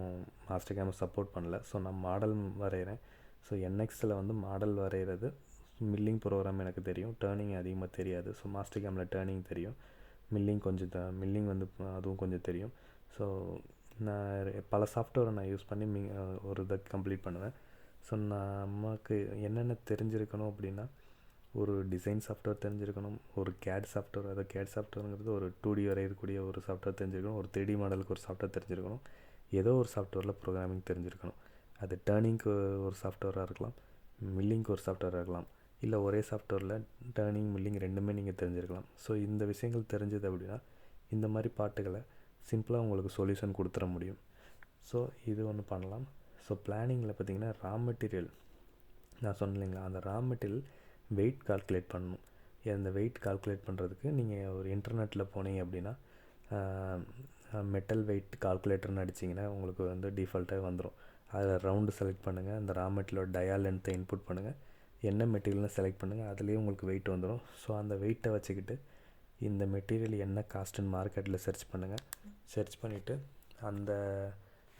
மாஸ்டர் கேமை சப்போர்ட் பண்ணல. ஸோ நான் மாடல் வரைகிறேன். ஸோ என்எக்ஸில் வந்து மாடல் வரைகிறது மில்லிங் ப்ரோக்ராம் எனக்கு தெரியும், டேர்னிங் அதிகமாக தெரியாது. ஸோ மாஸ்டர் கேமில் டேர்னிங் தெரியும், மில்லிங் வந்து அதுவும் கொஞ்சம் தெரியும். ஸோ நான் பல சாஃப்ட்வேரை நான் யூஸ் பண்ணி ஒரு இதை கம்ப்ளீட் பண்ணுவேன். ஸோ நமக்கு என்னென்ன தெரிஞ்சிருக்கணும் அப்படின்னா, ஒரு டிசைன் சாஃப்ட்வேர் தெரிஞ்சிருக்கணும், ஒரு கேட் சாஃப்ட்வேர், அதாவது கேட் சாஃப்ட்வேருங்கிறது ஒரு 2D வரையக்கூடிய ஒரு சாஃப்ட்வேர் தெரிஞ்சிருக்கணும், ஒரு 3D மாடலுக்கு ஒரு சாஃப்ட்வேர் தெரிஞ்சிருக்கணும், ஏதோ ஒரு சாஃப்ட்வேரில் ப்ரோக்ராமிங் தெரிஞ்சிருக்கணும். அது டேர்னிங்க்கு ஒரு சாஃப்ட்வேராக இருக்கலாம், மில்லிங்க்கு ஒரு சாஃப்ட்வேராக இருக்கலாம், இல்லை ஒரே சாஃப்ட்வேரில் டேர்னிங் மில்லிங் ரெண்டுமே நீங்கள் தெரிஞ்சிருக்கலாம். ஸோ இந்த விஷயங்கள் தெரிஞ்சது அப்படின்னா இந்த மாதிரி பாட்டுகளை சிம்பிளாக உங்களுக்கு சொல்யூஷன் கொடுத்துட முடியும். ஸோ இது ஒன்று பண்ணலாம். ஸோ பிளானிங்கில் பார்த்திங்கன்னா ரா மெட்டீரியல் நான் சொன்னேன் இல்லைங்களா, அந்த ரா மெட்டீரியல் வெயிட் கால்குலேட் பண்ணணும். அந்த வெயிட் கால்குலேட் பண்ணுறதுக்கு நீங்கள் ஒரு இன்டர்நெட்டில் போனீங்க அப்படின்னா மெட்டல் வெயிட் கால்குலேட்டர்னு அடிச்சிங்கன்னா உங்களுக்கு வந்து டிஃபால்ட்டாக வந்துடும். அதில் ரவுண்டு செலக்ட் பண்ணுங்கள், அந்த ரா மெட்டீரியலோட டயா லென்த்தை இன்புட் பண்ணுங்கள், என்ன மெட்டீரியல்னு செலக்ட் பண்ணுங்கள், அதுலேயே உங்களுக்கு வெயிட் வந்துடும். ஸோ அந்த வெயிட்டை வச்சுக்கிட்டு இந்த மெட்டீரியல் என்ன காஸ்ட்டுன்னு மார்க்கெட்டில் சர்ச் பண்ணுங்கள். சர்ச் பண்ணிவிட்டு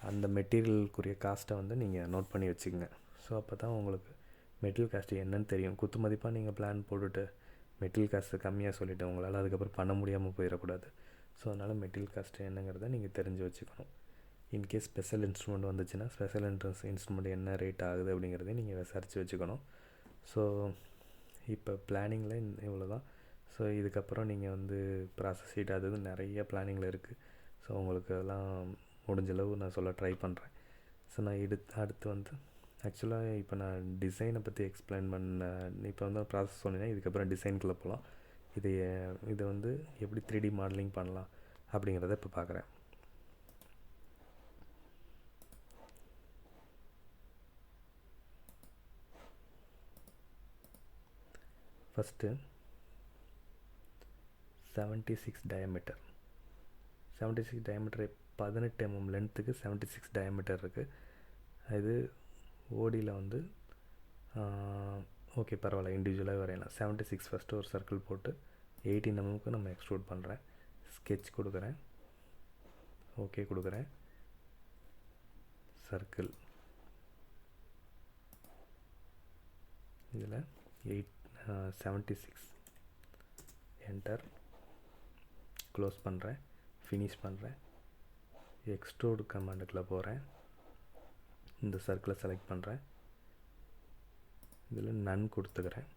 அந்த மெட்டீரியலுக்குரிய காஸ்ட்டை வந்து நீங்கள் நோட் பண்ணி வச்சுக்கோங்க. ஸோ அப்போ தான் உங்களுக்கு மெட்டீரியல் காஸ்ட்டு என்னன்னு தெரியும். குத்து மதிப்பாக நீங்கள் பிளான் போட்டுட்டு மெட்டீரியல் காஸ்ட்டு கம்மியாக சொல்லிவிட்டு உங்களால் அதுக்கப்புறம் பண்ண முடியாமல் போயிடக்கூடாது. ஸோ அதனால் மெட்டீரியல் காஸ்ட்டு என்னங்கிறத நீங்கள் தெரிஞ்சு வச்சுக்கணும். இன்கேஸ் ஸ்பெஷல் இன்ஸ்ட்ருமெண்ட் வந்துச்சுன்னா ஸ்பெஷல் இன்ஸ்ட்ருமெண்ட் என்ன ரேட் ஆகுது அப்படிங்கிறதையும் நீங்கள் விசாரித்து வச்சுக்கணும். ஸோ இப்போ பிளானிங்கில் இவ்வளோ தான். ஸோ இதுக்கப்புறம் நீங்கள் வந்து ப்ராசஸ் ஷீட் அது நிறைய பிளானிங்கில் இருக்குது. ஸோ உங்களுக்கு அதெல்லாம் முடிஞ்சளவு நான் சொல்ல ட்ரை பண்ணுறேன். ஸோ நான் அடுத்து வந்து ஆக்சுவலாக இப்போ நான் டிசைனை பற்றி எக்ஸ்பிளைன் பண்ணேன். இப்போ வந்து ப்ராசஸ் சொன்னீங்கன்னா இதுக்கப்புறம் டிசைனுக்குள்ளே போகலாம். இதை வந்து எப்படி 3D மாடலிங் பண்ணலாம் அப்படிங்கிறத இப்போ பார்க்குறேன். ஃபஸ்ட்டு 76 டயாமீட்டர் 18 mm லென்த்துக்கு 76 டயாமீட்டர் இருக்குது. இது ஓடியில் வந்து ஓகே பரவாயில்ல, இண்டிவிஜுவலாக வரையலாம். 76 ஃபஸ்ட்டு ஒரு சர்க்கிள் போட்டு 18 mm நம்ம எக்ஸ்ட்ரூட் பண்ணுறேன். ஸ்கெட்ச் கொடுக்குறேன், ஓகே கொடுக்குறேன், சர்க்கிள் இதில் 76 என்டர், க்ளோஸ் பண்ணுறேன், ஃபினிஷ் பண்ணுறேன், எக்ஸ்ட்ரூட் கமாண்டுக்குள்ளே போகிறேன், இந்த சர்க்கிளை செலக்ட் பண்ணுறேன், இதில் நன் கொடுத்துக்கிறேன்.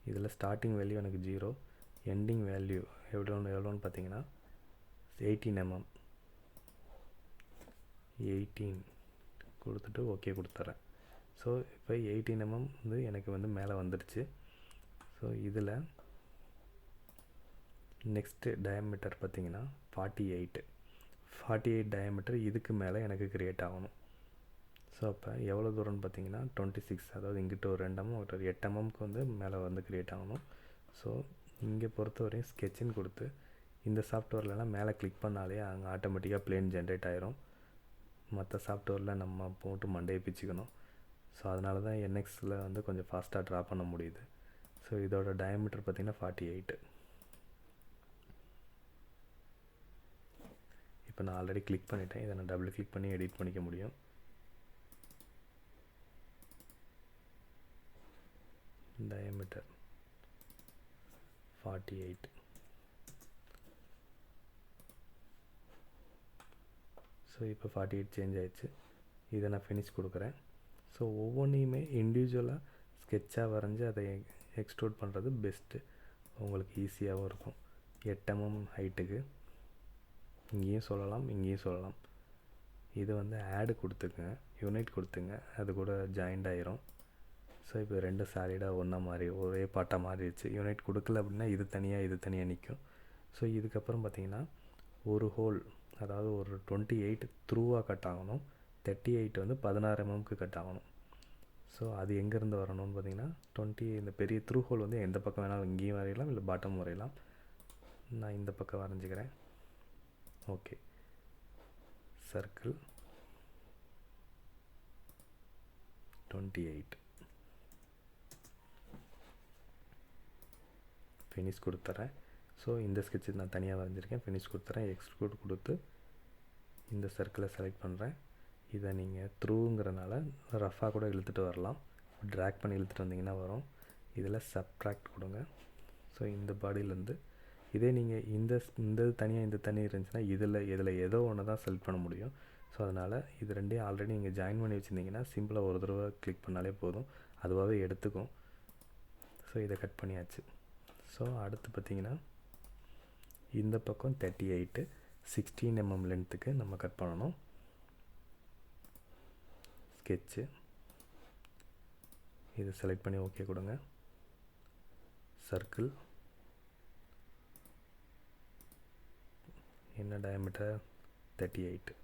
இதில் ஸ்டார்டிங் வேல்யூ எனக்கு 0, எண்டிங் வேல்யூ எவ்வளோன்னு பார்த்தீங்கன்னா 18 mm 18 கொடுத்துட்டு ஓகே கொடுத்துட்றேன். ஸோ இப்போ 18 mm வந்து எனக்கு வந்து மேலே வந்துடுச்சு. ஸோ இதில் நெக்ஸ்ட்டு டயாமீட்டர் பார்த்திங்கன்னா 48 டயாமீட்டர் இதுக்கு மேலே எனக்கு க்ரியேட் ஆகணும். ஸோ அப்போ எவ்வளோ தூரம்னு பார்த்தீங்கன்னா 26, அதாவது இங்கிட்ட ஒரு 2 mm ஒரு 8 mmக்கு வந்து மேலே வந்து க்ரியேட் ஆகணும். ஸோ இங்கே பொறுத்த வரையும் ஸ்கெட்சின்னு கொடுத்து இந்த சாஃப்ட்வேர்லலாம் மேலே கிளிக் பண்ணாலே அங்கே ஆட்டோமேட்டிக்காக பிளேன் ஜென்ரேட் ஆகிரும். மற்ற சாஃப்ட்வேரில் நம்ம போட்டு மண்டையை பிச்சுக்கணும். ஸோ அதனால தான் என்எக்ஸில் வந்து கொஞ்சம் ஃபாஸ்ட்டாக ட்ரா பண்ண முடியுது. ஸோ இதோட டயாமீட்டர் பார்த்திங்கன்னா 48. இப்போ நான் ஆல்ரெடி கிளிக் பண்ணிட்டேன். இதை நான் டபுள் கிளிக் பண்ணி எடிட் பண்ணிக்க முடியும். டயாமீட்டர் 48 ஸோ இப்போ 48 சேஞ்ச் ஆயிடுச்சு. இதை நான் ஃபினிஷ் கொடுக்குறேன். ஸோ ஒவ்வொன்றையுமே இண்டிவிஜுவலாக ஸ்கெட்சாக வரைஞ்சி அதை எக்ஸ்ட்ரூட் பண்ணுறது பெஸ்ட்டு, உங்களுக்கு ஈஸியாகவும் இருக்கும். 8 mm ஹைட்டுக்கு இங்கேயும் சொல்லலாம், இங்கேயும் சொல்லலாம். இது வந்து ஆடு கொடுத்துங்க, யூனிட் கொடுத்துங்க, அது கூட ஜாயிண்ட் ஆயிரும். ஸோ இப்போ 2 சாலிடாக ஒன்றா மாறி ஒரே பாட்டாக மாறிடுச்சு. யூனிட் கொடுக்கல அப்படின்னா இது தனியாக நிற்கும். ஸோ இதுக்கப்புறம் பார்த்திங்கன்னா ஒரு ஹோல், அதாவது ஒரு 28 த்ரூவாக கட் ஆகணும், 38 வந்து 16 mmக்கு கட் ஆகணும். ஸோ அது எங்கேருந்து வரணும்னு பார்த்திங்கன்னா 20, இந்த பெரிய த்ரூ ஹோல் வந்து எந்த பக்கம் வேணாலும் இங்கேயும் வரையலாம், இல்லை பாட்டம் வரையலாம். நான் இந்த பக்கம் வரைஞ்சிக்கிறேன். ஓகே, சர்க்கிள் 28 ஃபினிஷ் கொடுத்துட்றேன். ஸோ இந்த ஸ்கெட்சு நான் தனியாக வரைஞ்சிருக்கேன், ஃபினிஷ் கொடுத்துறேன். எக்ஸ்ட்ரூட் கொடுத்து இந்த சர்க்கிளை செலக்ட் பண்ணுறேன். இதை நீங்கள் த்ரூங்கிறனால ரஃபாக கூட இழுத்துட்டு வரலாம், ட்ராக் பண்ணி இழுத்துட்டு வந்தீங்கன்னா வரும். இதில் சப்ட்ராக்ட் கொடுங்க. ஸோ இந்த பாடியிலேருந்து இதே நீங்கள் இந்த தனியாக இந்த தனி இருந்துச்சுன்னா இதில் ஏதோ ஒன்று தான் செலக்ட் பண்ண முடியும். ஸோ அதனால் இது ரெண்டையும் ஆல்ரெடி நீங்கள் ஜாயின் பண்ணி வச்சுருந்தீங்கன்னா சிம்பிளாக ஒரு தடவை கிளிக் பண்ணாலே போதும், அதுவாகவே எடுத்துக்கும். ஸோ இதை கட் பண்ணியாச்சு. ஸோ அடுத்து பார்த்திங்கன்னா இந்த பக்கம் 38 16 mm லென்த்துக்கு நம்ம கட் பண்ணணும். ஸ்கெட்சு இதை செலக்ட் பண்ணி ஓகே கொடுங்க. சர்க்கிள் என்ன டயமீட்டர் 38.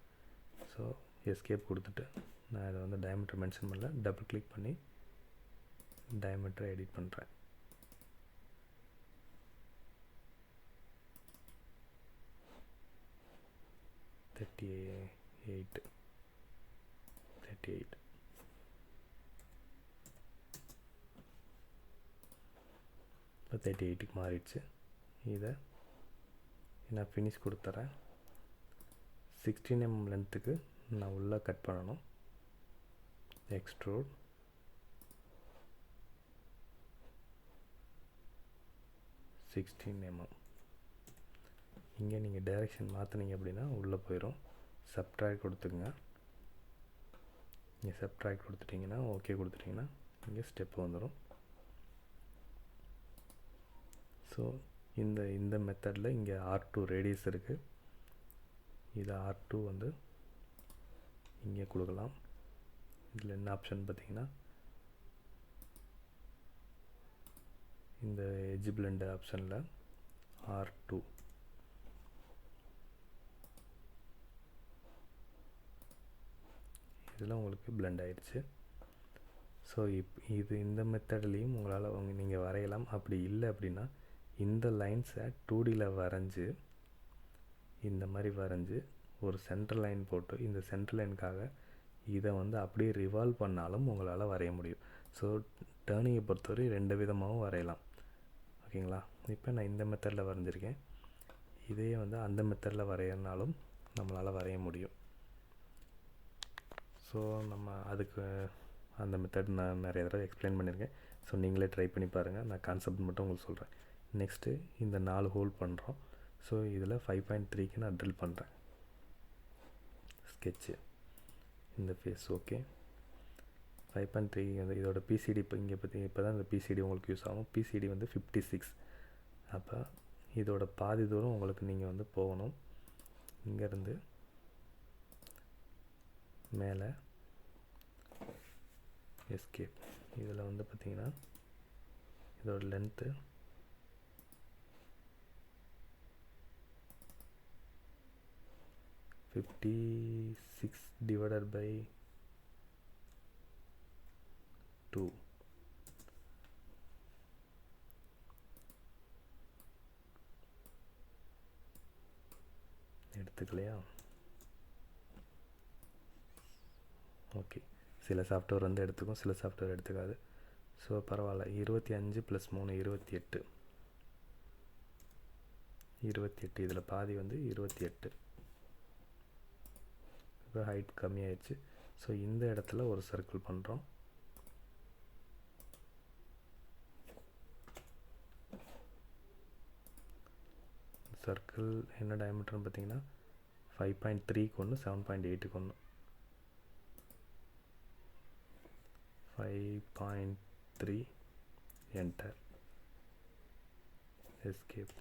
ஸோ எஸ்கேப் கொடுத்துட்டு நான் இதை வந்து டயமீட்டர் மென்ஷன் பண்ணல, டபுள் கிளிக் பண்ணி டயமீட்டரை எடிட் பண்ணுறேன். 38 இப்போ 38க்கு மாறிடுச்சு. இதை நான் ஃபினிஷ் கொடுத்துட்றேன். 16 mm லென்த்துக்கு நான் உள்ளே கட் பண்ணணும். எக்ஸ்ட்ரூட் இங்கே நீங்கள் டைரெக்ஷன் மாற்றினீங்க அப்படின்னா உள்ளே போயிடும். சப்ட்ராக்ட் கொடுத்துங்க. இங்கே சப்ட்ராக்ட் கொடுத்துட்டிங்கன்னா ஓகே கொடுத்துட்டிங்கன்னா இங்கே ஸ்டெப் வந்துடும். ஸோ இந்த மெத்தடில் இங்கே R2 ரேடியஸ் இருக்குது. இதை R2 வந்து இங்கே கொடுக்கலாம். இதில் என்ன ஆப்ஷன் பார்த்திங்கன்னா இந்த எட்ஜ் பிளெண்ட் ஆப்ஷனில் R2 இதில் உங்களுக்கு பிளெண்ட் ஆயிடுச்சு. ஸோ இந்த மெத்தட்லேயும் உங்களால் நீங்கள் வரையலாம். அப்படி இல்லை அப்படின்னா இந்த லைன்ஸை 2Dயில் வரைஞ்சி இந்த மாதிரி வரைஞ்சி ஒரு சென்டர் லைன் போட்டு இந்த சென்டர் லைனுக்காக இதை வந்து அப்படியே ரிவால்வ் பண்ணாலும் உங்களால் வரைய முடியும். ஸோ டேர்னிங்கை பொறுத்தவரை 2 விதமாகவும் வரையலாம். ஓகேங்களா? இப்போ நான் இந்த மெத்தடில் வரைஞ்சிருக்கேன். இதே வந்து அந்த மெத்தடில் வரையினாலும் நம்மளால் வரைய முடியும். ஸோ நம்ம அதுக்கு அந்த மெத்தட் நான் நிறைய தடவை எக்ஸ்பிளைன் பண்ணியிருக்கேன். ஸோ நீங்களே ட்ரை பண்ணி பாருங்கள். நான் கான்செப்ட் மட்டும் உங்களுக்கு சொல்கிறேன். நெக்ஸ்ட்டு இந்த 4 ஹோல் பண்ணுறோம். ஸோ இதில் 5.3க்கு நான் ட்ரில் பண்ணுறேன். ஸ்கெட்சு இந்த ஃபேஸ் ஓகே. 5.3 வந்து இதோட பிசிடி இப்போ தான் இந்த பிசிடி உங்களுக்கு யூஸ் ஆகும். பிசிடி வந்து 56. அப்போ இதோட பாதி தூரம் உங்களுக்கு நீங்கள் வந்து போகணும். இங்கேருந்து மேலே எஸ்கேப். இதில் வந்து பார்த்திங்கன்னா இதோட லென்த்து 56 divided by 2. எடுத்துக்கலையா? ஓகே. சில சாஃப்ட்வேர் வந்து எடுத்துக்கும், சில சாஃப்ட்வேர் எடுத்துக்காது. ஸோ பரவாயில்ல. 25 + 3 28. இதில் பாதி வந்து 28. இப்போ ஹைட் கம்மியாயிடுச்சு. ஸோ இந்த இடத்துல ஒரு சர்க்கிள் பண்ணுறோம். சர்க்கிள் என்ன டயமீட்டர்னு பார்த்தீங்கன்னா 5.3க்கு ஒன்று, 7.8க்கு ஒன்று. 5.3 என்டர், எஸ்கேப்.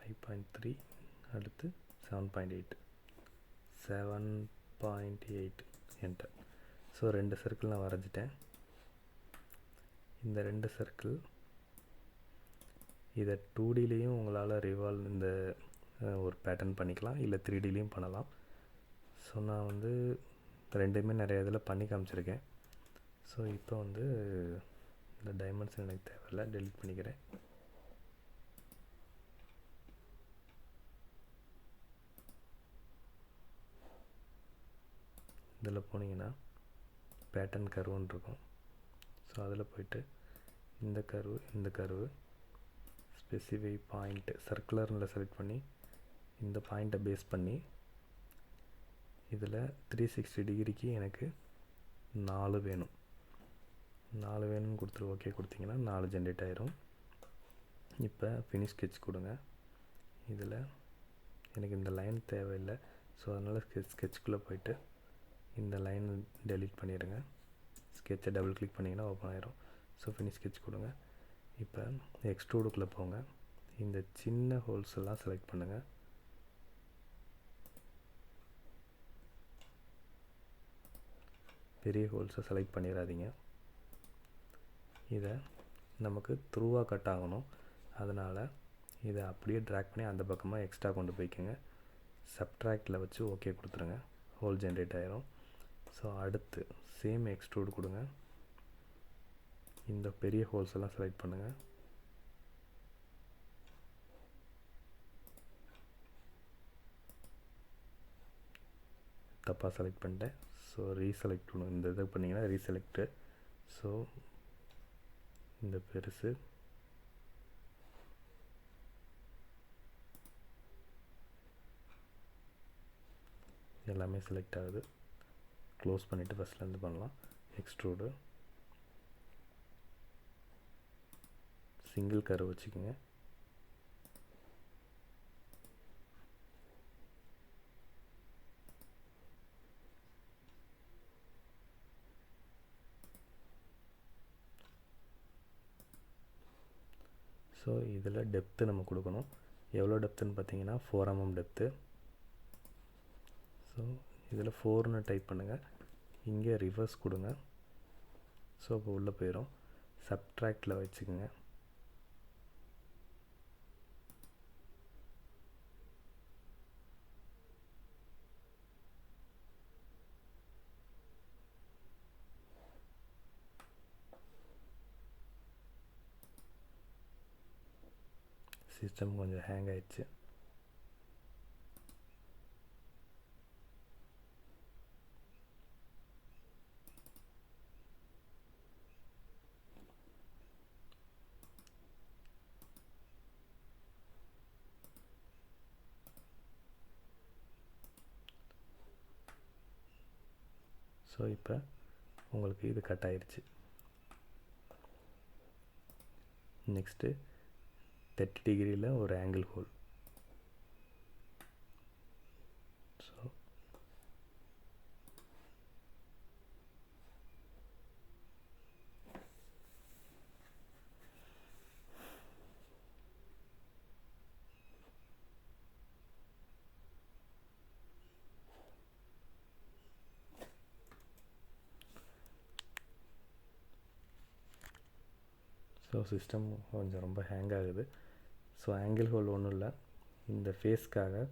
5.3 அடுத்து 7.8, 7.8 என்டர். ஸோ 2 சர்க்கிள் நான் வரைஞ்சிட்டேன். இந்த 2 சர்க்கிள் இதை 2Dலேயும் உங்களால் இந்த ஒரு பேட்டர்ன் பண்ணிக்கலாம், இல்லை 3Dலேயும் பண்ணலாம். ஸோ நான் வந்து ரெண்டுமே நிறைய இதில் பண்ணி காமிச்சிருக்கேன். ஸோ இப்போ வந்து இந்த டைமென்ஷன் எனக்கு தேவையில்லை, டெலிட் பண்ணிக்கிறேன். இதில் போனீங்கன்னா பேட்டர்ன் கர்வுன்னு இருக்கும். ஸோ அதில் போய்ட்டு இந்த கர்வு ஸ்பெசிஃபை பாயிண்ட்டு சர்க்குலர்னில் செலக்ட் பண்ணி இந்த பாயிண்ட்டை பேஸ் பண்ணி இதில் 360 டிகிரிக்கு எனக்கு 4 வேணும். 4 வேணும்னு ஓகே கொடுத்தீங்கன்னா 4 ஜென்ரேட் ஆயிரும். இப்போ ஃபினிஷ் ஸ்கெட்ச் கொடுங்க. இதில் எனக்கு இந்த லைன் தேவையில்லை. ஸோ அதனால் ஸ்கெட்ச்குள்ளே போய்ட்டு இந்த லைன் டெலீட் பண்ணிடுங்க. ஸ்கெட்சை டபுள் கிளிக் பண்ணிங்கன்னா ஓப்பன் ஆயிரும். ஸோ ஃபினிஷ் ஸ்கெட்ச் கொடுங்க. இப்போ எக்ஸ்ட்ரூடுக்குள்ளே போங்க. இந்த சின்ன ஹோல்ஸ் எல்லாம் செலக்ட் பண்ணுங்கள். பெரிய ஹோல்ஸை செலக்ட் பண்ணிடாதீங்க. இதை நமக்கு த்ரூவாக கட் ஆகணும். அதனால் இதை அப்படியே ட்ராக் பண்ணி அந்த பக்கமாக எக்ஸ்ட்ரா கொண்டு போய்க்குங்க. சப்ட்ராக்டில் வச்சு ஓகே கொடுத்துருங்க. ஹோல் ஜென்ரேட் ஆயிரும். ஸோ அடுத்து சேம் எக்ஸ்ட்ரூட் கொடுங்க. இந்த பெரிய ஹோல்ஸ் எல்லாம் செலக்ட் பண்ணுங்கள். தப்பாக செலக்ட் பண்ணிட்டேன். ஸோ ரீசெலக்ட் பண்ணுங்க. இந்த இது பண்ணிங்கன்னா ரீசெலக்ட்டு. ஸோ இந்த பெருசு எல்லாமே செலக்ட் ஆகுது. க்ளோஸ் பண்ணிவிட்டு ஃபஸ்ட்லேருந்து பண்ணலாம். எக்ஸ்ட்ரூடு சிங்கிள் கர்வ் வச்சுக்கோங்க. ஸோ இதில் டெப்த்து நம்ம கொடுக்கணும். எவ்வளோ டெப்த்துன்னு பார்த்தீங்கன்னா 4 mm டெப்த்து. ஸோ இதில் 4ன்னு டைப் பண்ணுங்கள். இங்கே ரிவர்ஸ் கொடுங்க. ஸோ இப்போ உள்ளே போயிடும். சப்ட்ராக்டில் வச்சுக்கோங்க. சிஸ்டம் கொஞ்சம் ஹேங் ஆயிடுச்சு. ஸோ இப்போ உங்களுக்கு இது கட் ஆயிடுச்சு. நெக்ஸ்ட்டு 30 டிகிரியில் ஒரு ஆங்கிள் ஹோல். ஸோ சிஸ்டம் கொஞ்சம் ரொம்ப ஹேங் ஆகுது. ஸோ ஆங்கிள் ஹோல் ஒன்றும் இல்லை, இந்த ஃபேஸ்க்காக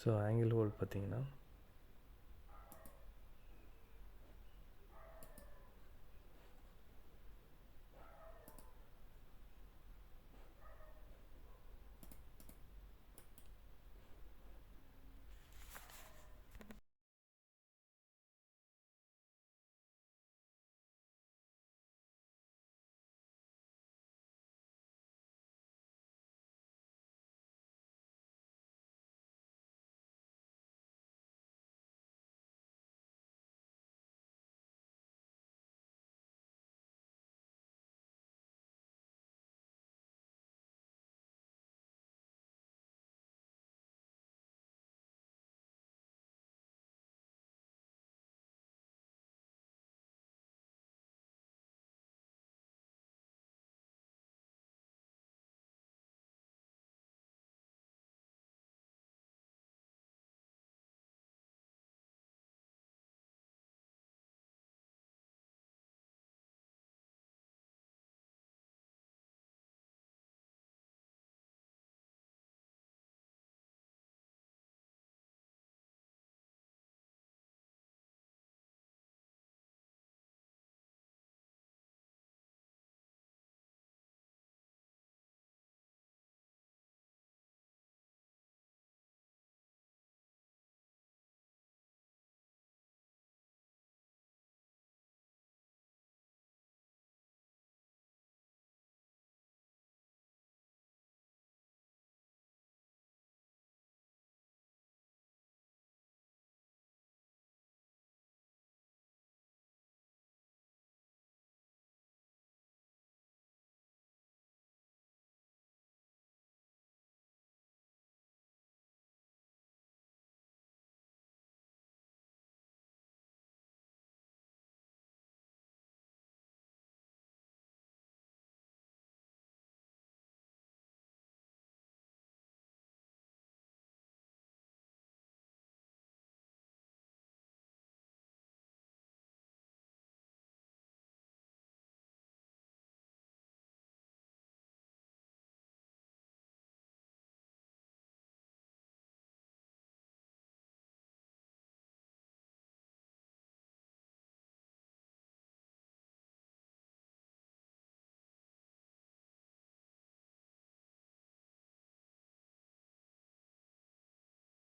ஸோ ஆங்கிள் ஹோல் பார்த்திங்கன்னா